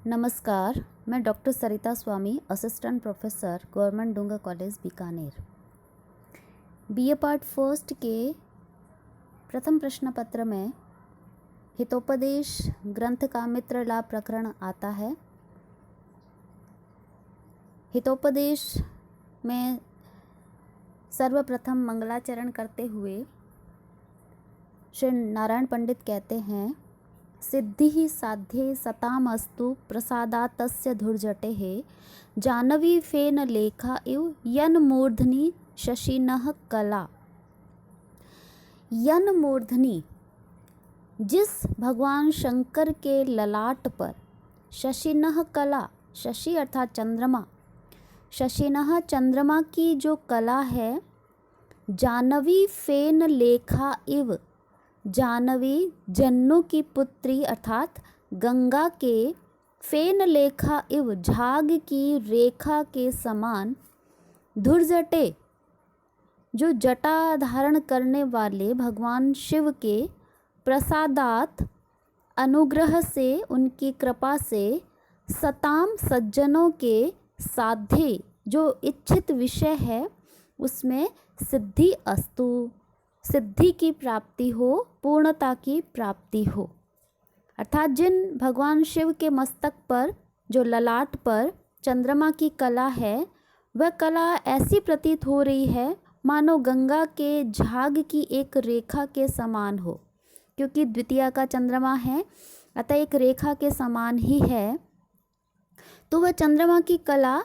नमस्कार, मैं doctor Sarita Swami, assistant professor, government Dungar college Bikaner. BA part first के प्रथम प्रश्न पत्र में हितोपदेश ग्रंथ का मित्र लाभ प्रकरण आता है। हितोपदेश में सर्वप्रथम मंगलाचरण करते हुए श्री नारायण पंडित कहते हैं, सिद्धि साध्ये सतामस्तु प्रसादातस्य धुर्जटेः जानवी फेन लेखा इव यन मूर्धनि शशिनः कला। यन मूर्धनि, जिस भगवान शंकर के ललाट पर शशिनः कला, शशि अर्थात चंद्रमा, शशिनः चंद्रमा की जो कला है, जानवी फेन लेखा इव, जानवी जन्नू की पुत्री अर्थात गंगा के फेन लेखा इव झाग की रेखा के समान, धुर्जटे जो जटा धारण करने वाले भगवान शिव के प्रसादात अनुग्रह से, उनकी कृपा से, सताम सज्जनों के साध्य जो इच्छित विषय है उसमें सिद्धि अस्तु, सिद्धि की प्राप्ति हो, पूर्णता की प्राप्ति हो। अर्थात जिन भगवान शिव के मस्तक पर, जो ललाट पर चंद्रमा की कला है, वह कला ऐसी प्रतीत हो रही है मानो गंगा के झाग की एक रेखा के समान हो, क्योंकि द्वितीया का चंद्रमा है, अतः एक रेखा के समान ही है। तो वह चंद्रमा की कला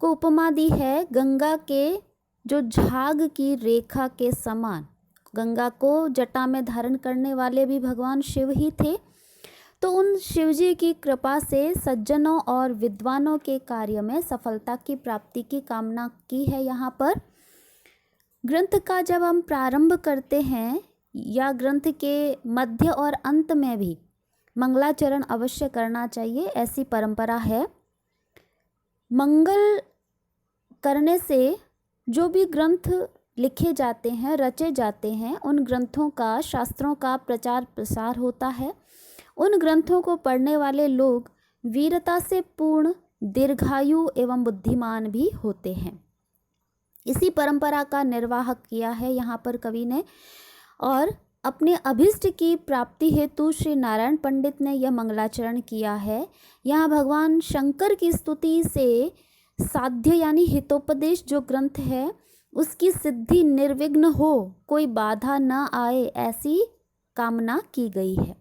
को उपमा दी है गंगा के जो झाग की रेखा के समान। गंगा को जटा में धारण करने वाले भी भगवान शिव ही थे, तो उन शिवजी की कृपा से सज्जनों और विद्वानों के कार्य में सफलता की प्राप्ति की कामना की है। यहाँ पर ग्रंथ का जब हम प्रारंभ करते हैं या ग्रंथ के मध्य और अंत में भी मंगलाचरण अवश्य करना चाहिए, ऐसी परंपरा है। मंगल करने से जो भी ग्रंथ लिखे जाते हैं, रचे जाते हैं, उन ग्रंथों का, शास्त्रों का प्रचार प्रसार होता है। उन ग्रंथों को पढ़ने वाले लोग वीरता से पूर्ण, दीर्घायु एवं बुद्धिमान भी होते हैं। इसी परंपरा का निर्वाह किया है यहाँ पर कवि ने, और अपने अभिष्ट की प्राप्ति हेतु श्री नारायण पंडित ने यह मंगलाचरण किया है। यहाँ भगवान शंकर की स्तुति से साध्य यानी हितोपदेश जो ग्रंथ है उसकी सिद्धि निर्विघ्न हो, कोई बाधा न आए, ऐसी कामना की गई है।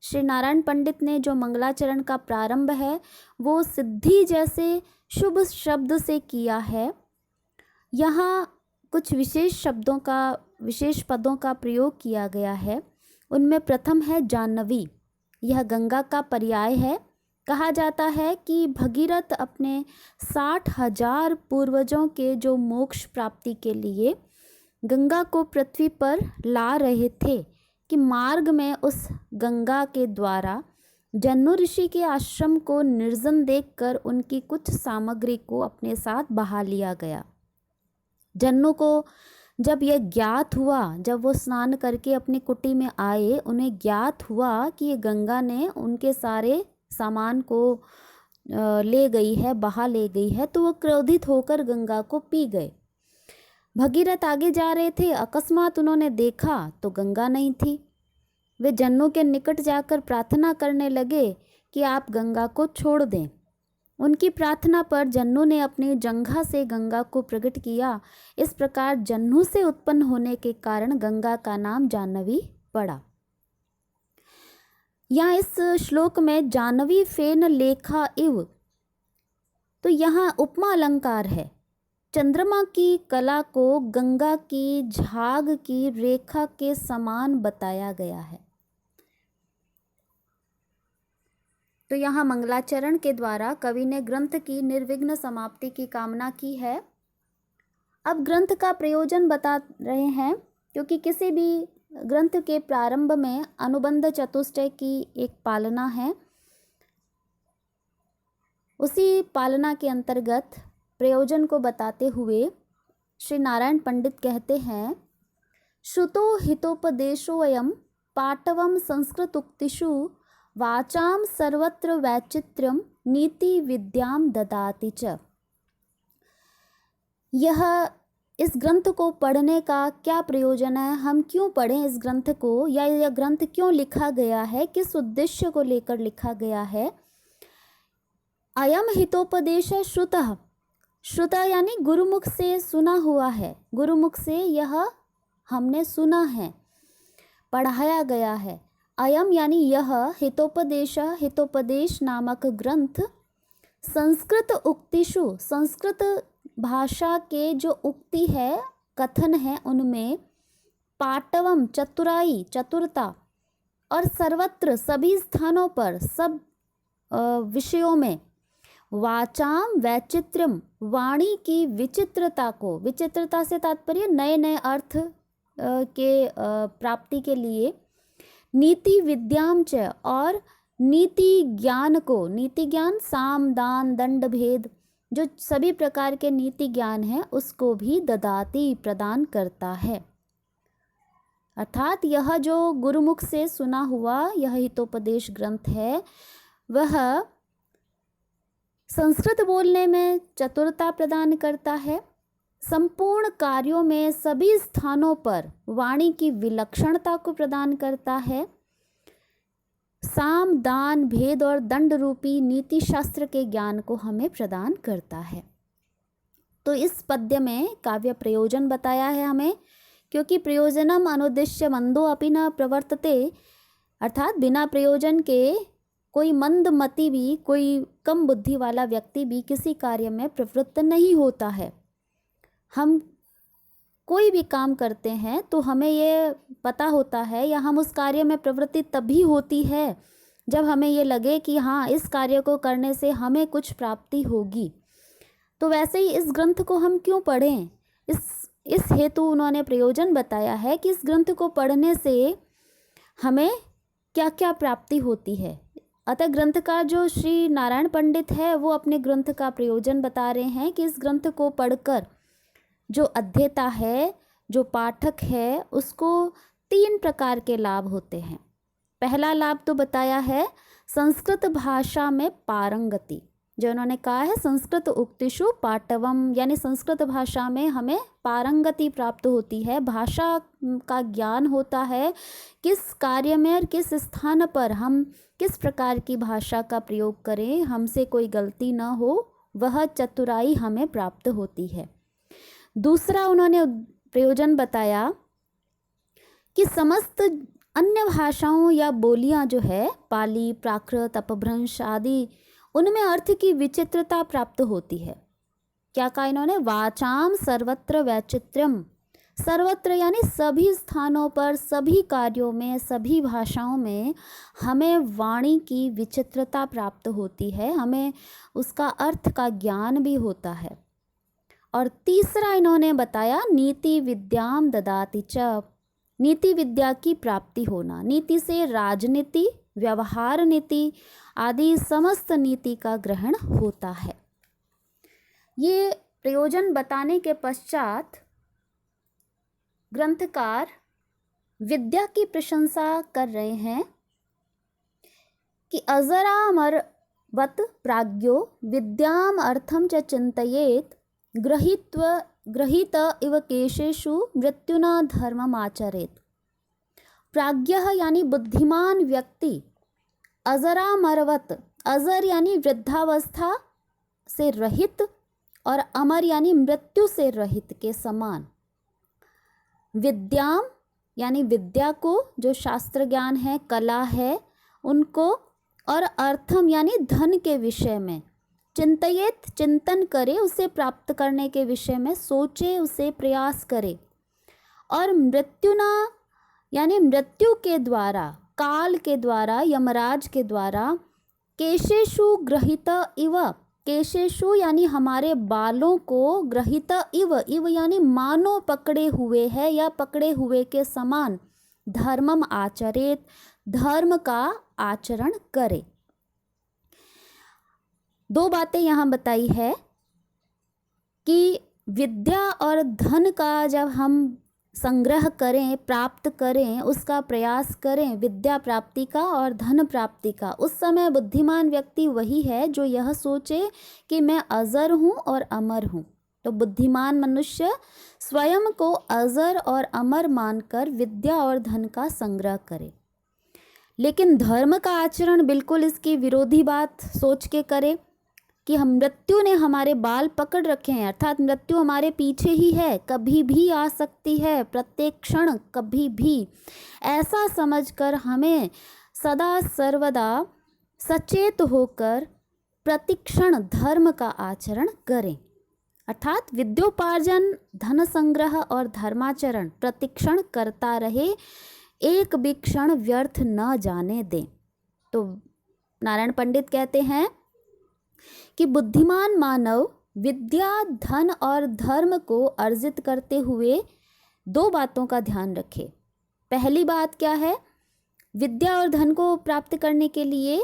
श्री नारायण पंडित ने जो मंगलाचरण का प्रारंभ है वो सिद्धि जैसे शुभ शब्द से किया है। यहाँ कुछ विशेष शब्दों का, विशेष पदों का प्रयोग किया गया है। उनमें प्रथम है जानवी, यह गंगा का पर्याय है। कहा जाता है कि भगीरथ अपने 60,000 पूर्वजों के जो मोक्ष प्राप्ति के लिए गंगा को पृथ्वी पर ला रहे थे, कि मार्ग में उस गंगा के द्वारा जन्नू ऋषि के आश्रम को निर्जन देखकर उनकी कुछ सामग्री को अपने साथ बहा लिया गया। जन्नू को जब यह ज्ञात हुआ, जब वो स्नान करके अपनी कुटी में आए, उन्हें ज्ञात हुआ कि ये गंगा ने उनके सारे सामान को ले गई है, बहा ले गई है, तो वो क्रोधित होकर गंगा को पी गए। भगीरथ आगे जा रहे थे, अकस्मात उन्होंने देखा तो गंगा नहीं थी। वे जन्नू के निकट जाकर प्रार्थना करने लगे कि आप गंगा को छोड़ दें। उनकी प्रार्थना पर जन्नू ने अपनी जंघा से गंगा को प्रकट किया। इस प्रकार जन्नू से उत्पन्न होने के कारण गंगा का नाम जानवी पड़ा। यहाँ इस श्लोक में जानवी फेन लेखा इव, तो यहाँ उपमा अलंकार है। चंद्रमा की कला को गंगा की झाग की रेखा के समान बताया गया है। तो यहाँ मंगलाचरण के द्वारा कवि ने ग्रंथ की निर्विघ्न समाप्ति की कामना की है। अब ग्रंथ का प्रयोजन बता रहे हैं, क्योंकि किसी भी ग्रंथ के प्रारंभ में अनुबंध चतुष्टय की एक पालना है। उसी पालना के अंतर्गत प्रयोजन को बताते हुए श्री नारायण पंडित कहते हैं, श्रुतो हितोपदेशोऽयं पाटवं संस्कृतोक्तिषु वाचाम सर्वत्र वैचित्र्यम नीति विद्याम ददाति च। यह इस ग्रंथ को पढ़ने का क्या प्रयोजन है, हम क्यों पढ़ें इस ग्रंथ को, या यह ग्रंथ क्यों लिखा गया है, किस उद्देश्य को लेकर लिखा गया है। अयम हितोपदेश श्रुतः, श्रुतः यानी गुरुमुख से सुना हुआ है, गुरुमुख से यह हमने सुना है, पढ़ाया गया है। अयम यानी यह, हितोपदेश, हितोपदेश नामक ग्रंथ, संस्कृत उक्तिषु, संस्कृत भाषा के जो उक्ति है, कथन है, उनमें पाटवम चतुराई, चतुरता, और सर्वत्र सभी स्थानों पर, सब विषयों में, वाचाम वैचित्र्यम, वाणी की विचित्रता को, विचित्रता से तात्पर्य नए नए अर्थ के प्राप्ति के लिए, नीति विद्याम च, और नीति ज्ञान को, नीति ज्ञान साम दान दंड भेद, जो सभी प्रकार के नीति ज्ञान है, उसको भी ददाति, प्रदान करता है। अर्थात यह जो गुरुमुख से सुना हुआ यह हितोपदेश ग्रंथ है, वह संस्कृत बोलने में चतुरता प्रदान करता है, संपूर्ण कार्यों में सभी स्थानों पर वाणी की विलक्षणता को प्रदान करता है, साम दान भेद और दंड रूपी नीति शास्त्र के ज्ञान को हमें प्रदान करता है। तो इस पद्य में काव्य प्रयोजन बताया है हमें, क्योंकि प्रयोजनम अनुद्देश्य मंदो अपि न प्रवर्तते, अर्थात बिना प्रयोजन के कोई मंदमति भी, कोई कम बुद्धि वाला व्यक्ति भी किसी कार्य में प्रवृत्त नहीं होता है। हम कोई भी काम करते हैं तो हमें ये पता होता है, या हम उस कार्य में प्रवृत्ति तभी होती है जब हमें ये लगे कि हाँ, इस कार्य को करने से हमें कुछ प्राप्ति होगी। तो वैसे ही इस ग्रंथ को हम क्यों पढ़ें, इस हेतु उन्होंने प्रयोजन बताया है कि इस ग्रंथ को पढ़ने से हमें क्या क्या प्राप्ति होती है। अतः ग्रंथकार जो श्री नारायण पंडित है, वो अपने ग्रंथ का प्रयोजन बता रहे हैं कि इस ग्रंथ को पढ़कर जो अध्येता है, जो पाठक है, उसको 3 प्रकार के लाभ होते हैं। पहला लाभ तो बताया है संस्कृत भाषा में पारंगति, जो उन्होंने कहा है संस्कृत उक्तिषु पाटवम, यानी संस्कृत भाषा में हमें पारंगति प्राप्त होती है, भाषा का ज्ञान होता है, किस कार्य में और किस स्थान पर हम किस प्रकार की भाषा का प्रयोग करें, हमसे कोई गलती न हो, वह चतुराई हमें प्राप्त होती है। दूसरा उन्होंने प्रयोजन बताया कि समस्त अन्य भाषाओं या बोलियां जो है, पाली, प्राकृत, अपभ्रंश आदि, उनमें अर्थ की विचित्रता प्राप्त होती है। क्या कहा इन्होंने, वाचाम सर्वत्र वैचित्र्यम, सर्वत्र यानी सभी स्थानों पर, सभी कार्यों में, सभी भाषाओं में हमें वाणी की विचित्रता प्राप्त होती है, हमें उसका अर्थ का ज्ञान भी होता है। और तीसरा इन्होंने बताया नीति विद्याम ददाति च, नीति विद्या की प्राप्ति होना, नीति से राजनीति, व्यवहार नीति आदि समस्त नीति का ग्रहण होता है। ये प्रयोजन बताने के पश्चात ग्रंथकार विद्या की प्रशंसा कर रहे हैं कि अजरामरवत प्राज्ञो विद्याम अर्थम च चिंतयेत गृहीत इव केशेषु मृत्युना धर्मम आचरेत। प्राज्ञः यानी बुद्धिमान व्यक्ति, अजरामरवत, अजर यानी वृद्धावस्था से रहित, और अमर यानी मृत्यु से रहित के समान, विद्याम यानी विद्या को, जो शास्त्र ज्ञान है, कला है, उनको, और अर्थम यानी धन के विषय में, चिंतयेत चिंतन करे, उसे प्राप्त करने के विषय में सोचे, उसे प्रयास करे, और मृत्युना यानी मृत्यु के द्वारा, काल के द्वारा, यमराज के द्वारा, केशेषु गृहीत इव, केशेषु यानी हमारे बालों को, गृहीत इव, इव यानी मानो पकड़े हुए है या पकड़े हुए के समान, धर्मम आचरेत, धर्म का आचरण करे। 2 बातें यहाँ बताई है कि विद्या और धन का जब हम संग्रह करें, प्राप्त करें, उसका प्रयास करें, विद्या प्राप्ति का और धन प्राप्ति का, उस समय बुद्धिमान व्यक्ति वही है जो यह सोचे कि मैं अजर हूँ और अमर हूँ। तो बुद्धिमान मनुष्य स्वयं को अजर और अमर मानकर विद्या और धन का संग्रह करे। लेकिन धर्म का आचरण बिल्कुल इसकी विरोधी बात सोच के करे कि हम मृत्यु ने हमारे बाल पकड़ रखे हैं, अर्थात मृत्यु हमारे पीछे ही है, कभी भी आ सकती है, प्रत्येक क्षण कभी भी, ऐसा समझकर हमें सदा सर्वदा सचेत होकर प्रतिक्षण धर्म का आचरण करें। अर्थात विद्योपार्जन, धन संग्रह और धर्माचरण प्रतिक्षण करता रहे, एक भी क्षण व्यर्थ न जाने दें। तो नारायण पंडित कहते हैं कि बुद्धिमान मानव विद्या, धन और धर्म को अर्जित करते हुए दो बातों का ध्यान रखे। पहली बात क्या है? विद्या और धन को प्राप्त करने के लिए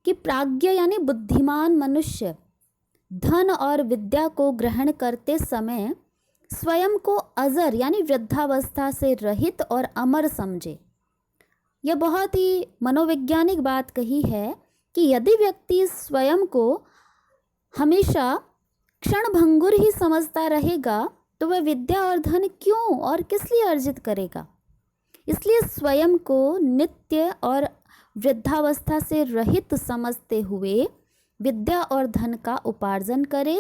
कि प्राज्ञ यानी बुद्धिमान मनुष्य धन और विद्या को ग्रहण करते समय स्वयं को अजर यानी वृद्धावस्था से रहित और अमर समझे। यह बहुत ही मनोवैज्ञानिक बात कही है कि यदि व्यक्ति स्वयं को हमेशा क्षणभंगुर ही समझता रहेगा तो वह विद्या और धन क्यों और किस लिए अर्जित करेगा। इसलिए स्वयं को नित्य और वृद्धावस्था से रहित समझते हुए विद्या और धन का उपार्जन करे,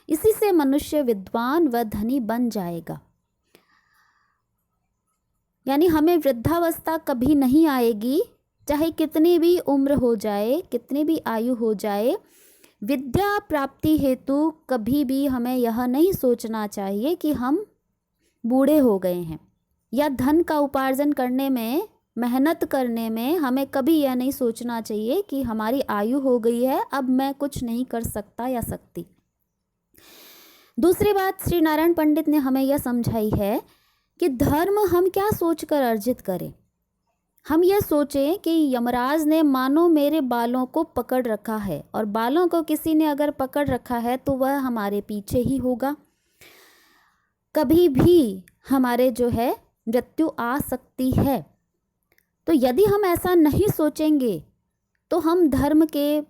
इसी से मनुष्य विद्वान व धनी बन जाएगा। यानी हमें वृद्धावस्था कभी नहीं आएगी, चाहे कितनी भी उम्र हो जाए, कितनी भी आयु हो जाए। विद्या प्राप्ति हेतु कभी भी हमें यह नहीं सोचना चाहिए कि हम बूढ़े हो गए हैं, या धन का उपार्जन करने में, मेहनत करने में हमें कभी यह नहीं सोचना चाहिए कि हमारी आयु हो गई है, अब मैं कुछ नहीं कर सकता या सकती। दूसरी बात श्री नारायण पंडित ने हमें यह समझाई है कि धर्म हम क्या सोचकर अर्जित करें। हम यह सोचें कि यमराज ने मानो मेरे बालों को पकड़ रखा है, और बालों को किसी ने अगर पकड़ रखा है तो वह हमारे पीछे ही होगा, कभी भी हमारे जो है मृत्यु आ सकती है। तो यदि हम ऐसा नहीं सोचेंगे तो हम धर्म के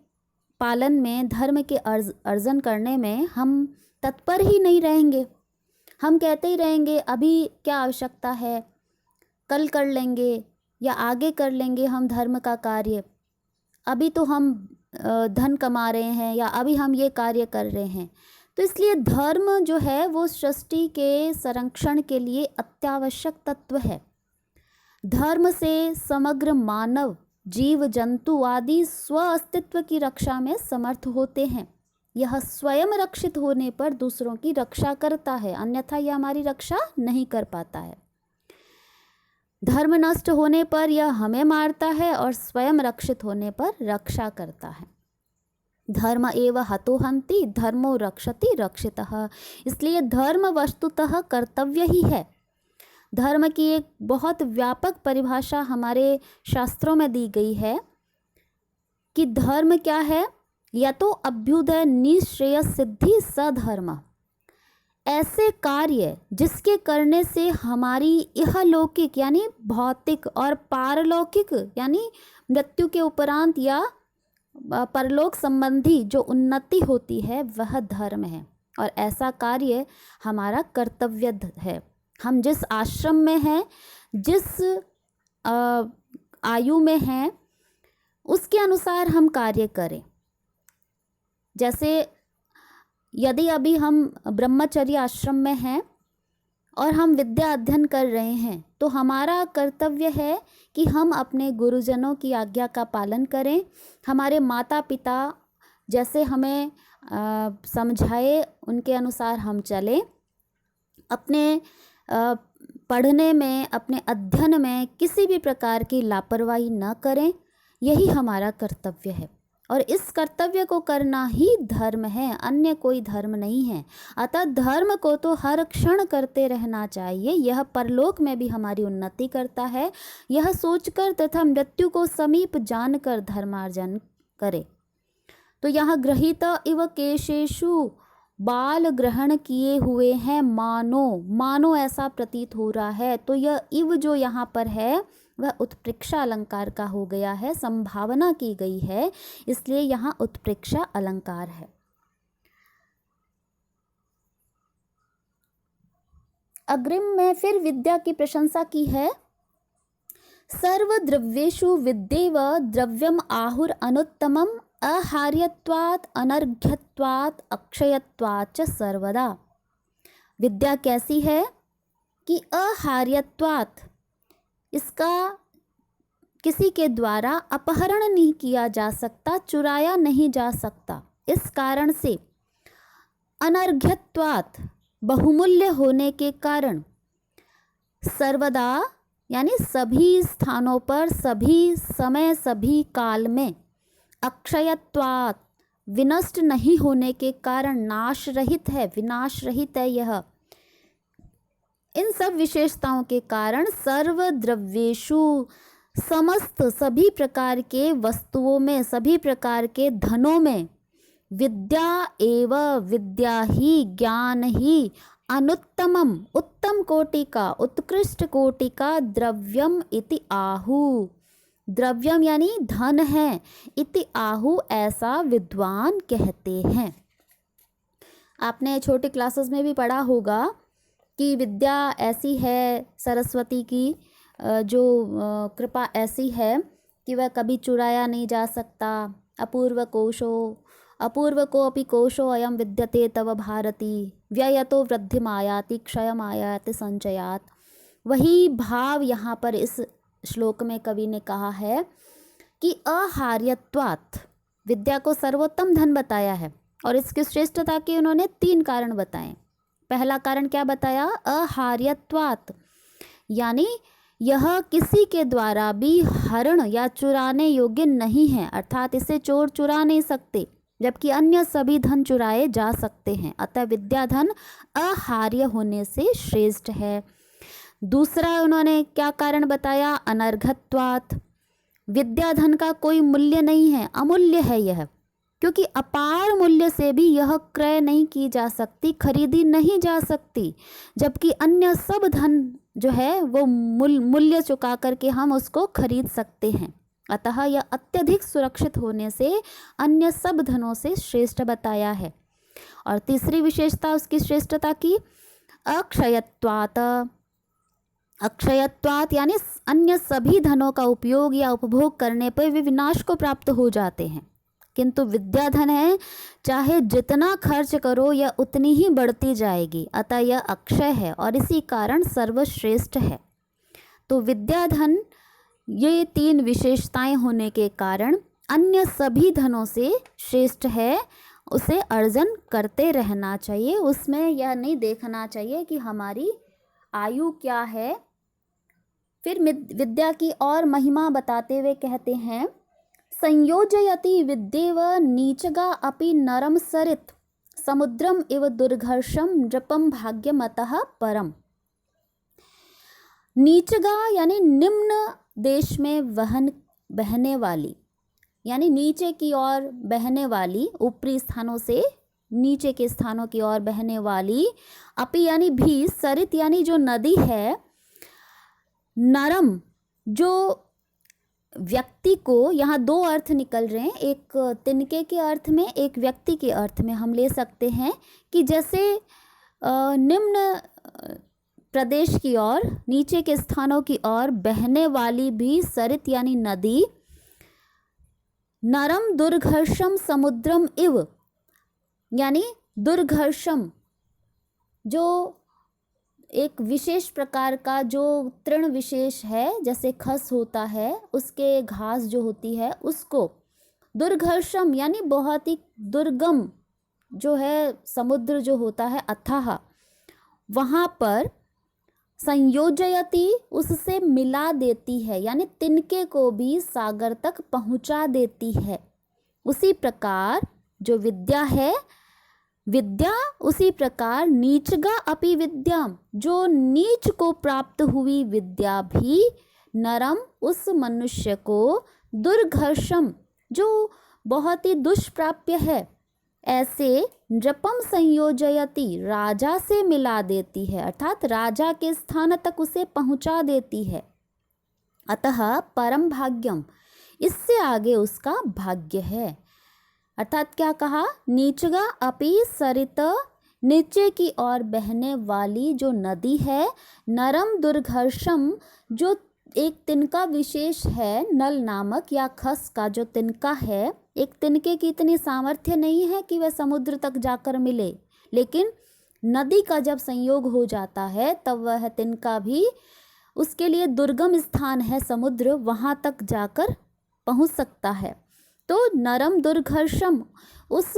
पालन में, धर्म के अर्जन करने में हम तत्पर ही नहीं रहेंगे। हम कहते ही रहेंगे अभी क्या आवश्यकता है, कल कर लेंगे या आगे कर लेंगे हम धर्म का कार्य, अभी तो हम धन कमा रहे हैं या अभी हम ये कार्य कर रहे हैं। तो इसलिए धर्म जो है वो सृष्टि के संरक्षण के लिए अत्यावश्यक तत्व है। धर्म से समग्र मानव, जीव जंतु आदि स्व अस्तित्व की रक्षा में समर्थ होते हैं। यह स्वयं रक्षित होने पर दूसरों की रक्षा करता है, अन्यथा यह हमारी रक्षा नहीं कर पाता है। धर्म नष्ट होने पर यह हमें मारता है और स्वयं रक्षित होने पर रक्षा करता है। धर्म एव हतो हन्ति, धर्मो रक्षति रक्षितः। इसलिए धर्म वस्तुतः कर्तव्य ही है। धर्म की एक बहुत व्यापक परिभाषा हमारे शास्त्रों में दी गई है कि धर्म क्या है? या तो अभ्युदय निश्रेय सिद्धि सधर्म, ऐसे कार्य जिसके करने से हमारी इहलौकिक यानी भौतिक और पारलौकिक यानी मृत्यु के उपरांत या परलोक संबंधी जो उन्नति होती है वह धर्म है, और ऐसा कार्य हमारा कर्तव्य है। हम जिस आश्रम में हैं, जिस आयु में हैं, उसके अनुसार हम कार्य करें। जैसे यदि अभी हम ब्रह्मचर्य आश्रम में हैं और हम विद्या अध्ययन कर रहे हैं तो हमारा कर्तव्य है कि हम अपने गुरुजनों की आज्ञा का पालन करें। हमारे माता पिता जैसे हमें समझाए उनके अनुसार हम चलें। अपने पढ़ने में, अपने अध्ययन में किसी भी प्रकार की लापरवाही न करें, यही हमारा कर्तव्य है। और इस कर्तव्य को करना ही धर्म है, अन्य कोई धर्म नहीं है। अतः धर्म को तो हर क्षण करते रहना चाहिए। यह परलोक में भी हमारी उन्नति करता है। यह सोचकर तथा मृत्यु को समीप जानकर धर्मार्जन करे। तो यहाँ गृहीत इव केशेषु बाल ग्रहण किए हुए हैं, मानो ऐसा प्रतीत हो रहा है। तो यह इव जो यहाँ पर है वह उत्प्रेक्षा अलंकार का हो गया है, संभावना की गई है, इसलिए यहाँ उत्प्रेक्षा अलंकार है। अग्रिम में फिर विद्या की प्रशंसा की है। सर्वद्रव्येषु विद्येव द्रव्यम आहुर अनुत्तमम अहार्यत्वात् अनर्घ्यत्वात् अक्षयत्वात् च सर्वदा। विद्या कैसी है कि अहार्यत्वात्, इसका किसी के द्वारा अपहरण नहीं किया जा सकता, चुराया नहीं जा सकता। इस कारण से अनर्घ्यत्वात्, बहुमूल्य होने के कारण, सर्वदा यानी सभी स्थानों पर, सभी समय, सभी काल में, अक्षयत्वात्, विनष्ट नहीं होने के कारण, नाश रहित है, विनाश रहित है यह। इन सब विशेषताओं के कारण सर्वद्रव्येषु, समस्त सभी प्रकार के वस्तुओं में, सभी प्रकार के धनों में, विद्या एव, विद्या ही, ज्ञान ही, अनुत्तमम, उत्तम कोटि का, उत्कृष्ट कोटि का, द्रव्यम इति आहु, द्रव्यम यानी धन है, इति आहु ऐसा विद्वान कहते हैं। आपने छोटी क्लासेस में भी पढ़ा होगा कि विद्या ऐसी है, सरस्वती की जो कृपा ऐसी है कि वह कभी चुराया नहीं जा सकता। अपूर्व को अपि कोशो अयम विद्यते तव भारती, व्ययतो वृद्धिमायाति क्षयमायाति संचयात्। वही भाव यहाँ पर इस श्लोक में कवि ने कहा है कि अहार्यत्वात्, विद्या को सर्वोत्तम धन बताया है और इसकी श्रेष्ठता के उन्होंने 3 कारण बताए। पहला कारण क्या बताया? अहार्यत्वात्, यानी यह किसी के द्वारा भी हरण या चुराने योग्य नहीं है, अर्थात इसे चोर चुरा नहीं सकते, जबकि अन्य सभी धन चुराए जा सकते हैं। अतः विद्या धन अहार्य होने से श्रेष्ठ है। दूसरा उन्होंने क्या कारण बताया? अनर्घत्वात्, विद्या धन का कोई मूल्य नहीं है, अमूल्य है यह, क्योंकि अपार मूल्य से भी यह क्रय नहीं की जा सकती, खरीदी नहीं जा सकती, जबकि अन्य सब धन जो है वो मूल्य चुका करके हम उसको खरीद सकते हैं। अतः यह अत्यधिक सुरक्षित होने से अन्य सब धनों से श्रेष्ठ बताया है। और तीसरी विशेषता उसकी श्रेष्ठता की अक्षयत्वात्, अक्षयत्वात् यानी अन्य सभी धनों का उपयोग या उपभोग करने पर वे विनाश को प्राप्त हो जाते हैं, किंतु विद्या धन है, चाहे जितना खर्च करो यह उतनी ही बढ़ती जाएगी, अतः यह अक्षय है और इसी कारण सर्वश्रेष्ठ है। तो विद्या धन ये 3 विशेषताएं होने के कारण अन्य सभी धनों से श्रेष्ठ है, उसे अर्जन करते रहना चाहिए, उसमें यह नहीं देखना चाहिए कि हमारी आयु क्या है। फिर विद्या की और महिमा बताते हुए कहते हैं, संयोजयति विद्येव नीचगा अपि नरम सरित, समुद्रम इव दुर्घर्षम नृपम भाग्यमतः परम। नीचगा यानी निम्न देश में बहने वाली, यानी नीचे की ओर बहने वाली, ऊपरी स्थानों से नीचे के स्थानों की ओर बहने वाली, अपि यानी भी, सरित यानी जो नदी है, नरम जो व्यक्ति को, यहाँ 2 अर्थ निकल रहे हैं, एक तिनके के अर्थ में, एक व्यक्ति के अर्थ में हम ले सकते हैं कि जैसे निम्न प्रदेश की ओर, नीचे के स्थानों की ओर बहने वाली भी सरित यानी नदी, नरम दुर्घर्षम समुद्रम इव यानी दुर्घर्षम जो एक विशेष प्रकार का जो तृण विशेष है, जैसे खस होता है, उसके घास जो होती है उसको, दुर्घर्षम यानी बहुत ही दुर्गम जो है, समुद्र जो होता है अथाह, वहाँ पर संयोजयति उससे मिला देती है, यानी तिनके को भी सागर तक पहुँचा देती है। उसी प्रकार जो विद्या है, विद्या उसी प्रकार नीचगा अपि विद्याम, जो नीच को प्राप्त हुई विद्या भी, नरम उस मनुष्य को, दुर्घर्षम जो बहुत ही दुष्प्राप्य है, ऐसे नृपम संयोजयति, राजा से मिला देती है, अर्थात राजा के स्थान तक उसे पहुंचा देती है। अतः परम भाग्यम, इससे आगे उसका भाग्य है। अर्थात क्या कहा, नीचगा अपि सरित, नीचे की ओर बहने वाली जो नदी है, नरम दुर्घर्षम, जो एक तिनका विशेष है, नल नामक या खस का जो तिनका है, एक तिनके की इतनी सामर्थ्य नहीं है कि वह समुद्र तक जाकर मिले, लेकिन नदी का जब संयोग हो जाता है तब वह तिनका भी उसके लिए दुर्गम स्थान है, समुद्र, वहाँ तक जाकर पहुँच सकता है। तो नरम दुर्घर्षम, उस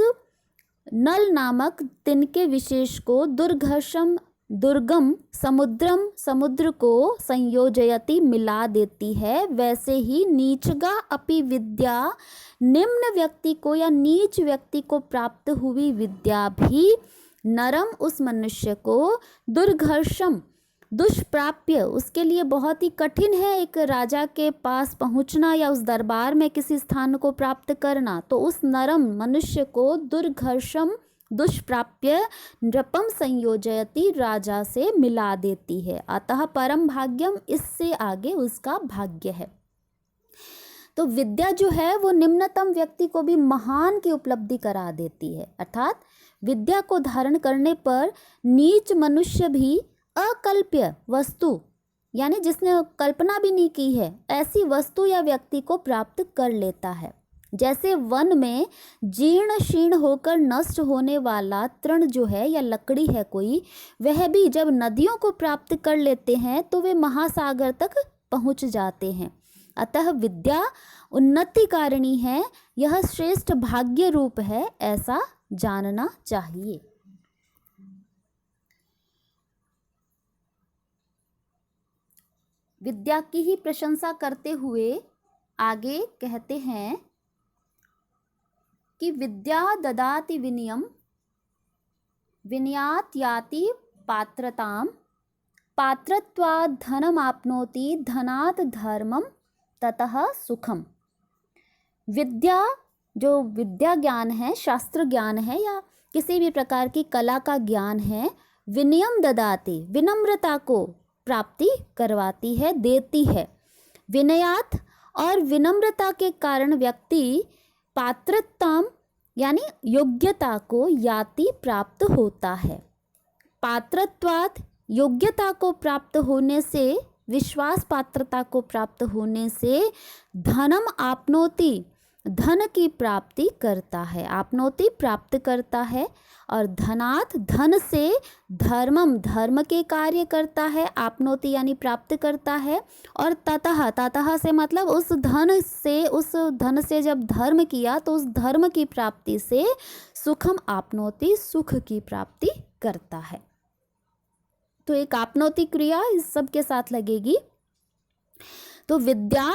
नल नामक तिनके विशेष को, दुर्घर्षम दुर्गम समुद्रम, समुद्र को संयोजयति मिला देती है। वैसे ही नीचगा अपि विद्या, निम्न व्यक्ति को या नीच व्यक्ति को प्राप्त हुई विद्या भी नरम, उस मनुष्य को, दुर्घर्षम दुष्प्राप्य, उसके लिए बहुत ही कठिन है एक राजा के पास पहुंचना या उस दरबार में किसी स्थान को प्राप्त करना, तो उस नरम मनुष्य को दुर्घर्षम दुष्प्राप्य नृपम संयोजयति, राजा से मिला देती है। अतः परम भाग्यम, इससे आगे उसका भाग्य है। तो विद्या जो है वो निम्नतम व्यक्ति को भी महान की उपलब्धि करा देती है, अर्थात विद्या को धारण करने पर नीच मनुष्य भी अकल्प्य वस्तु, यानी जिसने कल्पना भी नहीं की है, ऐसी वस्तु या व्यक्ति को प्राप्त कर लेता है। जैसे वन में जीर्ण शीर्ण होकर नष्ट होने वाला तृण जो है या लकड़ी है कोई, वह भी जब नदियों को प्राप्त कर लेते हैं तो वे महासागर तक पहुंच जाते हैं। अतः विद्या उन्नति कारिणी है, यह श्रेष्ठ भाग्य रूप है, ऐसा जानना चाहिए। विद्या की ही प्रशंसा करते हुए आगे कहते हैं कि विद्या ददाति विनयम, विनयात याति पात्रताम, पात्रत्वात् धनम आपनोति, धनात् धर्मम, ततः सुखम। विद्या, जो विद्या ज्ञान है, शास्त्र ज्ञान है या किसी भी प्रकार की कला का ज्ञान है, विनयम ददाति, विनम्रता को प्राप्ति करवाती है, देती है। विनयात, और विनम्रता के कारण व्यक्ति पात्रताम यानी योग्यता को याति प्राप्त होता है। पात्रत्वात्, योग्यता को प्राप्त होने से, विश्वास पात्रता को प्राप्त होने से, धनम आपनोति, धन की प्राप्ति करता है, आपनोति प्राप्त करता है, और धनात्, धन से, धर्मम, धर्म के कार्य करता है, आपनोति यानी प्राप्त करता है, और ततः, ततः से मतलब उस धन से जब धर्म किया तो उस धर्म की प्राप्ति से सुखम आपनोति, सुख की प्राप्ति करता है। तो एक आपनोति क्रिया इस सब के साथ लगेगी। तो विद्या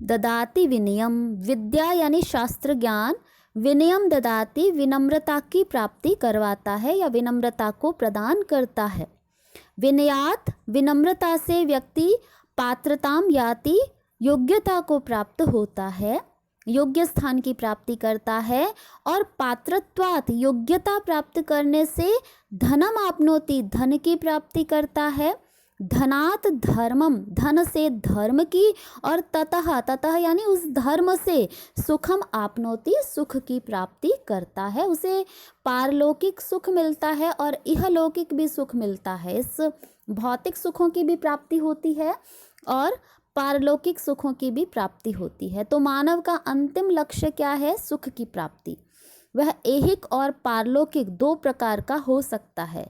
ददाति विनयम, विद्या यानी शास्त्र ज्ञान, विनयम ददाति, विनम्रता की प्राप्ति करवाता है या विनम्रता को प्रदान करता है। विनयात, विनम्रता से व्यक्ति पात्रताम याति, योग्यता को प्राप्त होता है, योग्य स्थान की प्राप्ति करता है, और पात्रत्वात्, योग्यता प्राप्त करने से धनम आपनोति, धन की प्राप्ति करता है, धनात् धर्मम, धन से धर्म की, और ततः, ततः यानी उस धर्म से सुखम आपनोति, सुख की प्राप्ति करता है, उसे पारलौकिक सुख मिलता है और इहलौकिक भी सुख मिलता है। इस भौतिक सुखों की भी प्राप्ति होती है और पारलौकिक सुखों की भी प्राप्ति होती है। तो मानव का अंतिम लक्ष्य क्या है? सुख की प्राप्ति। वह ऐहिक और पारलौकिक दो प्रकार का हो सकता है।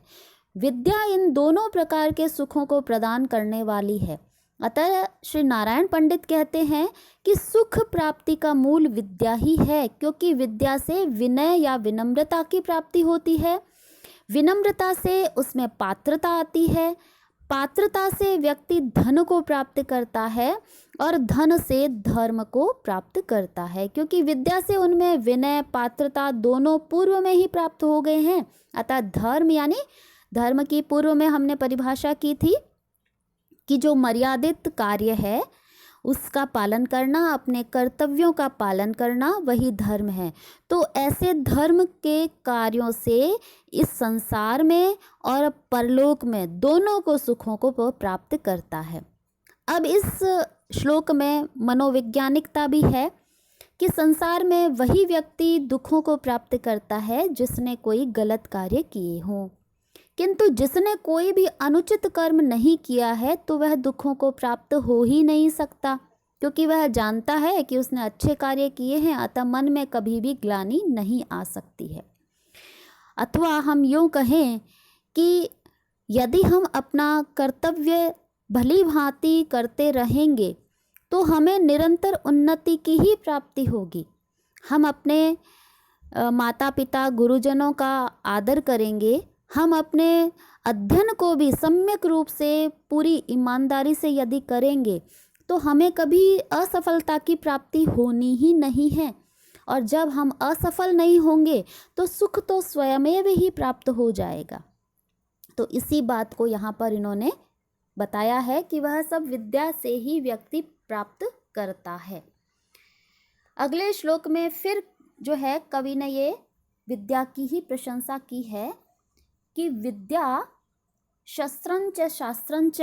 विद्या इन दोनों प्रकार के सुखों को प्रदान करने वाली है। अतः श्री नारायण पंडित कहते हैं कि सुख प्राप्ति का मूल विद्या ही है, क्योंकि विद्या से विनय या विनम्रता की प्राप्ति होती है, विनम्रता से उसमें पात्रता आती है, पात्रता से व्यक्ति धन को प्राप्त करता है और धन से धर्म को प्राप्त करता है, क्योंकि विद्या से उनमें विनय पात्रता दोनों पूर्व में ही प्राप्त हो गए हैं। अतः धर्म यानी धर्म की पूर्व में हमने परिभाषा की थी कि जो मर्यादित कार्य है उसका पालन करना, अपने कर्तव्यों का पालन करना, वही धर्म है। तो ऐसे धर्म के कार्यों से इस संसार में और परलोक में दोनों को सुखों को वो प्राप्त करता है। अब इस श्लोक में मनोवैज्ञानिकता भी है कि संसार में वही व्यक्ति दुखों को प्राप्त करता है जिसने कोई गलत कार्य किए हों, किंतु जिसने कोई भी अनुचित कर्म नहीं किया है तो वह दुखों को प्राप्त हो ही नहीं सकता, क्योंकि वह जानता है कि उसने अच्छे कार्य किए हैं, अतः मन में कभी भी ग्लानि नहीं आ सकती है। अथवा हम यूँ कहें कि यदि हम अपना कर्तव्य भली भांति करते रहेंगे तो हमें निरंतर उन्नति की ही प्राप्ति होगी। हम अपने माता पिता गुरुजनों का आदर करेंगे, हम अपने अध्ययन को भी सम्यक रूप से पूरी ईमानदारी से यदि करेंगे तो हमें कभी असफलता की प्राप्ति होनी ही नहीं है। और जब हम असफल नहीं होंगे तो सुख तो स्वयमेव ही प्राप्त हो जाएगा। तो इसी बात को यहाँ पर इन्होंने बताया है कि वह सब विद्या से ही व्यक्ति प्राप्त करता है। अगले श्लोक में फिर जो है कवि ने ये विद्या की ही प्रशंसा की है कि विद्या शस्त्रंच शास्त्रंच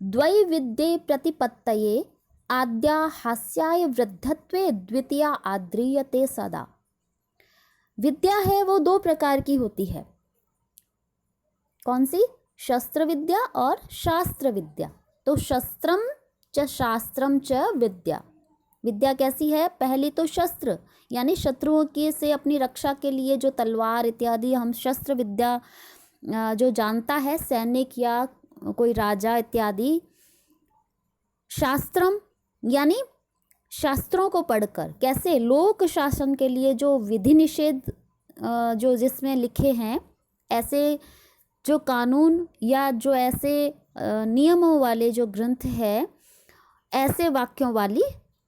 द्वैविद्ये प्रतिपत्तये आद्या हास्याय वृद्धत्वे द्वितीया आद्रियते सदा। विद्या है वो दो प्रकार की होती है। कौन सी? शस्त्र विद्या और शास्त्र विद्या। तो शस्त्रम च शास्त्रम च विद्या। विद्या कैसी है? पहली तो शस्त्र यानी शत्रुओं के से अपनी रक्षा के लिए जो तलवार इत्यादि हम शस्त्र विद्या जो जानता है सैनिक या कोई राजा इत्यादि। शास्त्रम यानी शास्त्रों को पढ़कर, कैसे? लोक शासन के लिए जो विधि निषेध जो जिसमें लिखे हैं, ऐसे जो कानून या जो ऐसे नियमों वाले जो ग्रंथ है, ऐसे वाक्यों वाली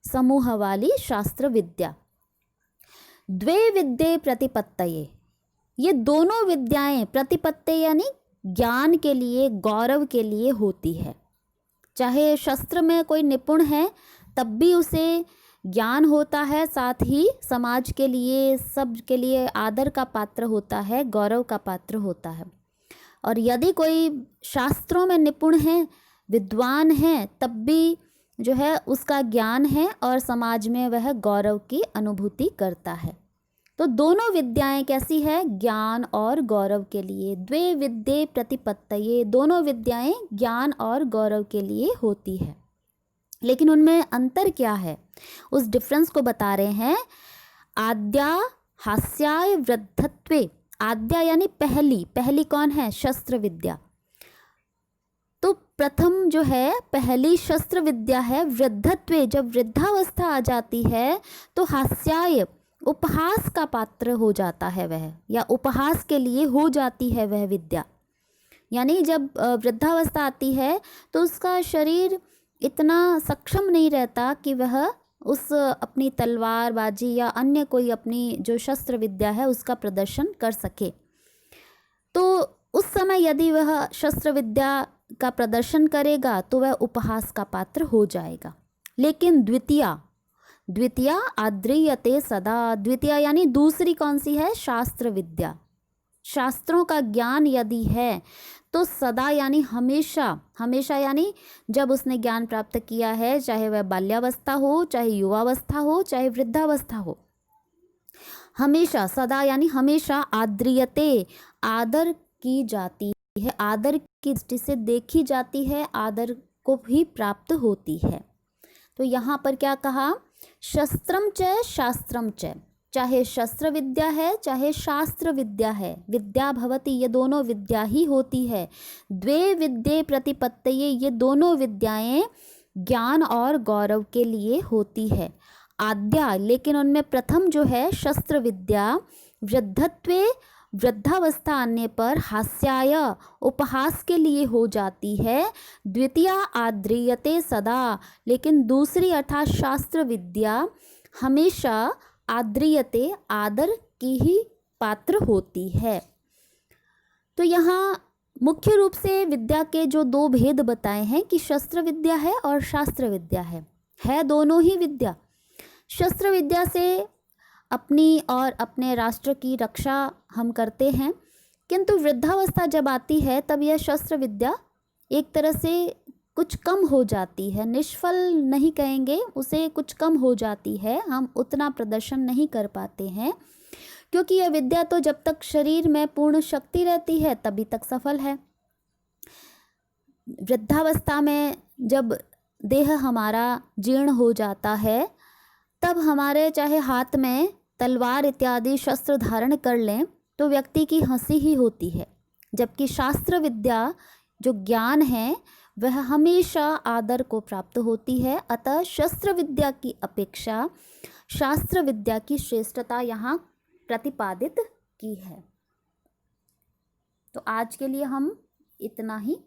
समूह वाली शास्त्र विद्या। द्वे विद्ये प्रतिपत्तये, ये दोनों विद्याएं प्रतिपत्ति यानी ज्ञान के लिए, गौरव के लिए होती है। चाहे शस्त्र में कोई निपुण है तब भी उसे ज्ञान होता है, साथ ही समाज के लिए, सब के लिए आदर का पात्र होता है, गौरव का पात्र होता है। और यदि कोई शास्त्रों में निपुण है, विद्वान है, तब भी जो है उसका ज्ञान है और समाज में वह गौरव की अनुभूति करता है। तो दोनों विद्याएं कैसी है? ज्ञान और गौरव के लिए। द्वे विद्ये प्रतिपत्तये, दोनों विद्याएं ज्ञान और गौरव के लिए होती है। लेकिन उनमें अंतर क्या है, उस डिफरेंस को बता रहे हैं। आद्या हास्याय वृद्धत्वे, आद्या यानी पहली, पहली कौन है? शस्त्र विद्या। तो प्रथम जो है पहली शस्त्र विद्या है। वृद्धत्वे, जब वृद्धावस्था आ जाती है तो हास्याय, उपहास का पात्र हो जाता है वह, या उपहास के लिए हो जाती है वह विद्या। यानी जब वृद्धावस्था आती है तो उसका शरीर इतना सक्षम नहीं रहता कि वह उस अपनी तलवारबाजी या अन्य कोई अपनी जो शस्त्र विद्या है उसका प्रदर्शन कर सके। तो उस समय यदि वह शस्त्र विद्या का प्रदर्शन करेगा तो वह उपहास का पात्र हो जाएगा। लेकिन द्वितीया, द्वितीया आद्रियते सदा, द्वितीया यानी दूसरी कौन सी है? शास्त्र विद्या। शास्त्रों का ज्ञान यदि है तो सदा यानी हमेशा, हमेशा यानी जब उसने ज्ञान प्राप्त किया है, चाहे वह बाल्यावस्था हो, चाहे युवावस्था हो, चाहे वृद्धावस्था हो, हमेशा, सदा यानी हमेशा, आद्रियते आदर की जाती है, आदर की दृष्टि से देखी जाती है, आदर को भी प्राप्त होती है। तो यहाँ पर क्या कहा? शस्त्रम च शास्त्रम च, चाहे शस्त्र विद्या है चाहे शास्त्र विद्या है, विद्या भवति, ये दोनों विद्या ही होती है। द्वे विद्ये प्रतिपत्तये, ये दोनों विद्याएं ज्ञान और गौरव के लिए होती है। आद्या, लेकिन उनमें प्रथम जो है शस्त्र विद्या, वृद्धत्वे, वृद्धावस्था आने पर हास्याय, उपहास के लिए हो जाती है। द्वितीया आद्रियते सदा, लेकिन दूसरी अर्थात शास्त्र विद्या हमेशा आद्रियते, आदर की ही पात्र होती है। तो यहाँ मुख्य रूप से विद्या के जो दो भेद बताए हैं कि शस्त्र विद्या है और शास्त्र विद्या है। है दोनों ही विद्या। शस्त्र विद्या से अपनी और अपने राष्ट्र की रक्षा हम करते हैं, किंतु वृद्धावस्था जब आती है तब यह शस्त्र विद्या एक तरह से कुछ कम हो जाती है, निष्फल नहीं कहेंगे उसे, कुछ कम हो जाती है, हम उतना प्रदर्शन नहीं कर पाते हैं, क्योंकि यह विद्या तो जब तक शरीर में पूर्ण शक्ति रहती है तभी तक सफल है। वृद्धावस्था में जब देह हमारा जीर्ण हो जाता है तब हमारे चाहे हाथ में तलवार इत्यादि शस्त्र धारण कर लें तो व्यक्ति की हंसी ही होती है, जबकि शास्त्र विद्या जो ज्ञान है वह हमेशा आदर को प्राप्त होती है। अतः शस्त्र विद्या की अपेक्षा शास्त्र विद्या की श्रेष्ठता यहाँ प्रतिपादित की है। तो आज के लिए हम इतना ही